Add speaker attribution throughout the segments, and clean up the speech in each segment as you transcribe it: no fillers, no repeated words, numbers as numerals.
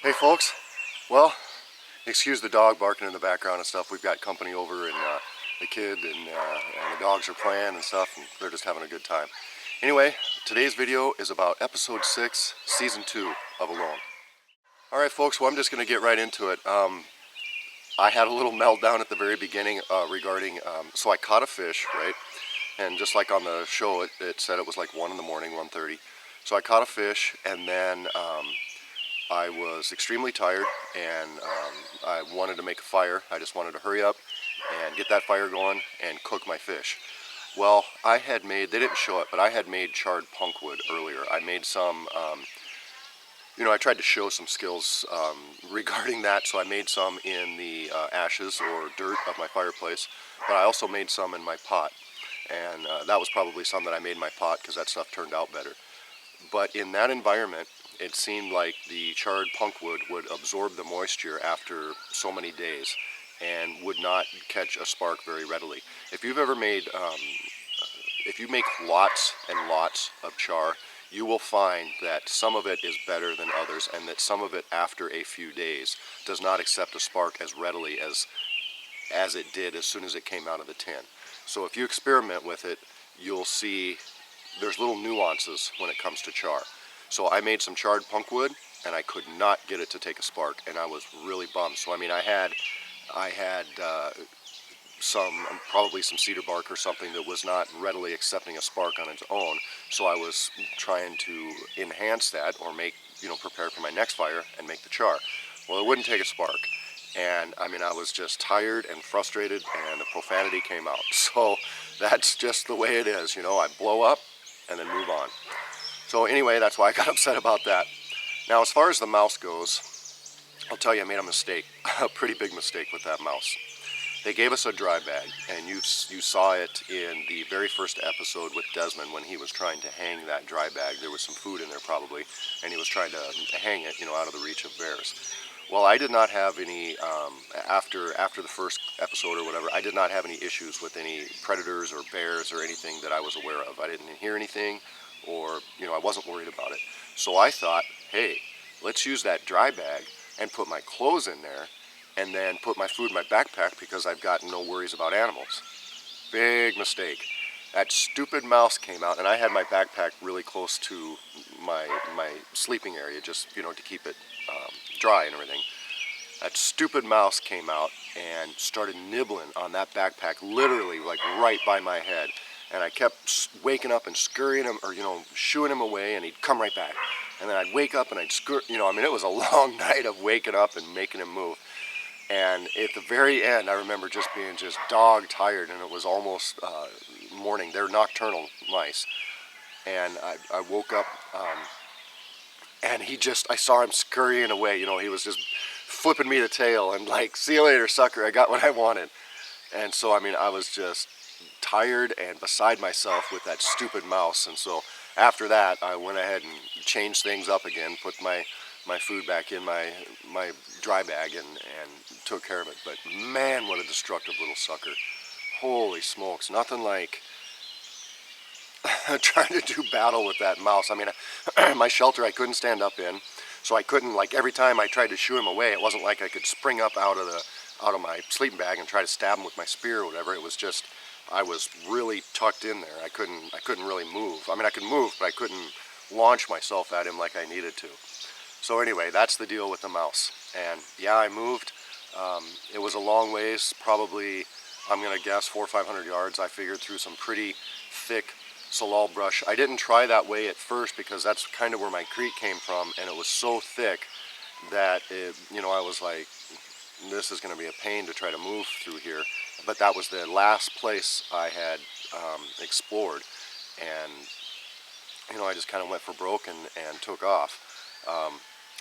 Speaker 1: Hey folks, well, excuse the dog barking in the background and stuff. We've got company over and the kid and the dogs are playing and stuff, and they're just having a good time. Anyway, today's video is about episode 6, season 2 of Alone. Alright folks, well I'm just going to get right into it. I had a little meltdown at the very beginning regarding, so I caught a fish, right? And just like on the show, it said it was like 1 in the morning, 1:30. So I caught a fish, and then I was extremely tired, and I wanted to make a fire. I just wanted to hurry up and get that fire going and cook my fish. Well, I had made, they didn't show it, but I had made charred punkwood earlier. I made some, I tried to show some skills regarding that, so I made some in the ashes or dirt of my fireplace, but I also made some in my pot. And that was probably some that I made in my pot because that stuff turned out better. But in that environment, it seemed like the charred punkwood would absorb the moisture after so many days and would not catch a spark very readily. If you've ever made, if you make lots and lots of char, you will find that some of it is better than others, and that some of it after a few days does not accept a spark as readily as it did as soon as it came out of the tin. So if you experiment with it, you'll see there's little nuances when it comes to char. So I made some charred punkwood, and I could not get it to take a spark, and I was really bummed. So I mean, I had probably some cedar bark or something that was not readily accepting a spark on its own. So I was trying to enhance that, or prepare for my next fire and make the char. Well, it wouldn't take a spark. And I mean, I was just tired and frustrated, and the profanity came out. So that's just the way it is, I blow up and then move on. So anyway, that's why I got upset about that. Now, as far as the mouse goes, I'll tell you, I made a mistake, a pretty big mistake with that mouse. They gave us a dry bag, and you saw it in the very first episode with Desmond when he was trying to hang that dry bag. There was some food in there probably, and he was trying to hang it, out of the reach of bears. Well, I did not have any, after the first episode or whatever, I did not have any issues with any predators or bears or anything that I was aware of. I didn't hear anything, or, I wasn't worried about it. So I thought, hey, let's use that dry bag and put my clothes in there, and then put my food in my backpack because I've got no worries about animals. Big mistake. That stupid mouse came out, and I had my backpack really close to my sleeping area, just, to keep it dry and everything. That stupid mouse came out and started nibbling on that backpack, literally like right by my head. And I kept waking up and scurrying him, or shooing him away, and he'd come right back. And then I'd wake up and I'd scurry, it was a long night of waking up and making him move. And at the very end, I remember just being just dog tired, and it was almost morning. They're nocturnal mice. And I woke up, and I saw him scurrying away. He was just flipping me the tail and like, see you later, sucker, I got what I wanted. And so, I mean, I was just tired and beside myself with that stupid mouse. And so after that, I went ahead and changed things up again, put my food back in my dry bag, and took care of it. But man, what a destructive little sucker. Holy smokes, nothing like trying to do battle with that mouse. I mean, my shelter I couldn't stand up in, so I couldn't, like, every time I tried to shoo him away, it wasn't like I could spring up out of my sleeping bag and try to stab him with my spear or whatever. It was just, I was really tucked in there. I couldn't really move. I mean, I could move, but I couldn't launch myself at him like I needed to. So anyway, that's the deal with the mouse. And yeah, I moved. It was a long ways, probably, I'm gonna guess 400 or 500 yards. I figured through some pretty thick salal brush. I didn't try that way at first because that's kind of where my creek came from, and it was so thick that I was like, this is going to be a pain to try to move through here. But that was the last place I had explored, and I just kind of went for broke and took off.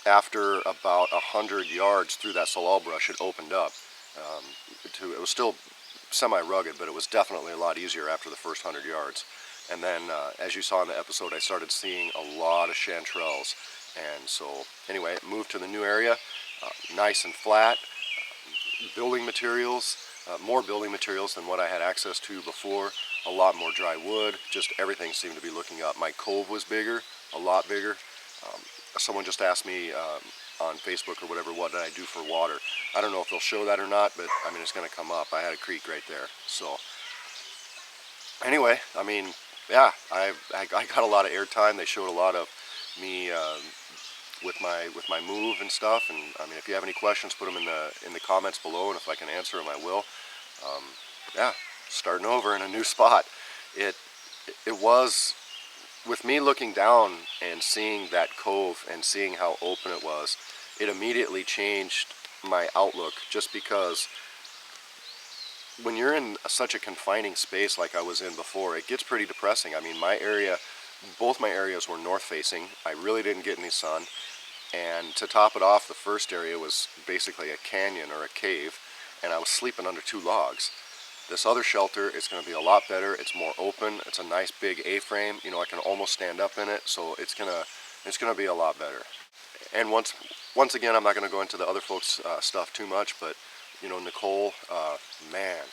Speaker 1: After about 100 yards through that salal brush, it opened up. It was still semi-rugged, but it was definitely a lot easier after the first 100 yards. And then, as you saw in the episode, I started seeing a lot of chanterelles. And so, anyway, it moved to the new area, nice and flat, building materials, more building materials than what I had access to before, a lot more dry wood, just everything seemed to be looking up. My cove was bigger, a lot bigger. Someone just asked me on Facebook or whatever, what did I do for water. I don't know if they'll show that or not, but I mean, it's going to come up. I had a creek right there. So anyway, I mean, yeah, I got a lot of airtime. They showed a lot of me with my move and stuff. And I mean, if you have any questions, put them in the comments below, and if I can answer them, I will. Yeah, starting over in a new spot. It was, with me looking down and seeing that cove and seeing how open it was, it immediately changed my outlook, just because when you're in such a confining space like I was in before, it gets pretty depressing. I mean, my area, both my areas were north facing. I really didn't get any sun. And to top it off, the first area was basically a canyon or a cave, and I was sleeping under 2 logs. This other shelter is going to be a lot better. It's more open. It's a nice big A-frame. You know, I can almost stand up in it, so it's gonna be a lot better. And once again, I'm not going to go into the other folks' stuff too much, but you know, Nicole, man,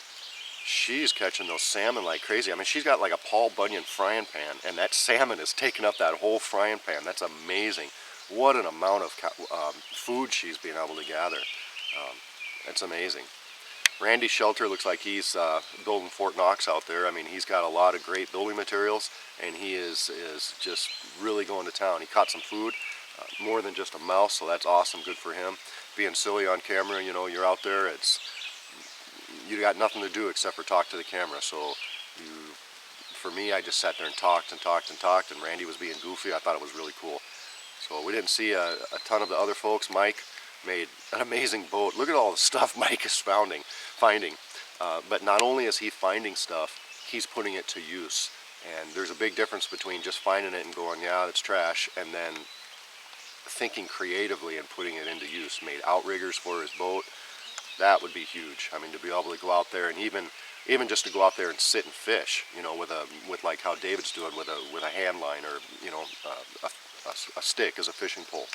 Speaker 1: she's catching those salmon like crazy. I mean, she's got like a Paul Bunyan frying pan, and that salmon is taking up that whole frying pan. That's amazing. What an amount of food she's being able to gather. It's amazing. Randy's shelter looks like he's building Fort Knox out there. I mean, he's got a lot of great building materials, and he is just really going to town. He caught some food, more than just a mouse, so that's awesome, good for him. Being silly on camera, you know, you're out there, you got nothing to do except for talk to the camera. So for me, I just sat there and talked and talked and talked, and Randy was being goofy. I thought it was really cool. So we didn't see a ton of the other folks. Mike made an amazing boat. Look at all the stuff Mike is finding. But not only is he finding stuff, he's putting it to use. And there's a big difference between just finding it and going, yeah, it's trash, and then thinking creatively and putting it into use. Made outriggers for his boat. That would be huge. I mean, to be able to go out there, and even just to go out there and sit and fish, you know, with like how David's doing with a hand line, or you know, a stick as a fishing pole.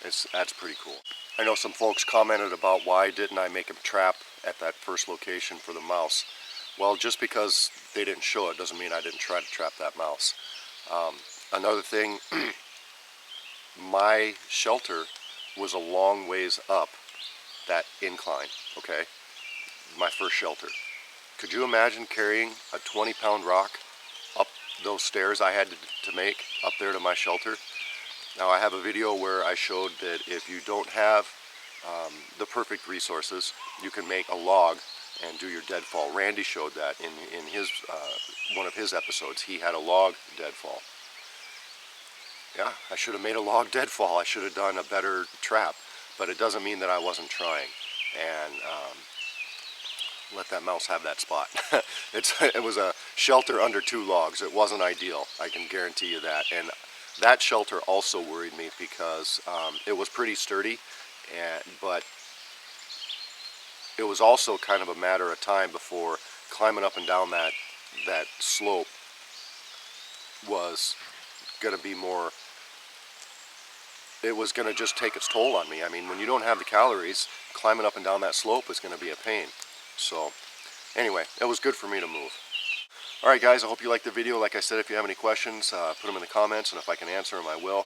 Speaker 1: That's pretty cool. I know some folks commented about why didn't I make a trap at that first location for the mouse. Well, just because they didn't show it doesn't mean I didn't try to trap that mouse. Another thing, my shelter was a long ways up that incline, okay? My first shelter. Could you imagine carrying a 20-pound rock up those stairs I had to make up there to my shelter? Now, I have a video where I showed that if you don't have the perfect resources, you can make a log and do your deadfall. Randy showed that in his one of his episodes. He had a log deadfall. Yeah, I should have made a log deadfall. I should have done a better trap, but it doesn't mean that I wasn't trying. And let that mouse have that spot. It was a shelter under 2 logs. It wasn't ideal, I can guarantee you that. And that shelter also worried me because it was pretty sturdy, but it was also kind of a matter of time before climbing up and down that slope was going to be more, it was going to just take its toll on me. I mean, when you don't have the calories, climbing up and down that slope is going to be a pain. So anyway, it was good for me to move. Alright guys, I hope you liked the video. Like I said, if you have any questions, put them in the comments, and if I can answer them, I will.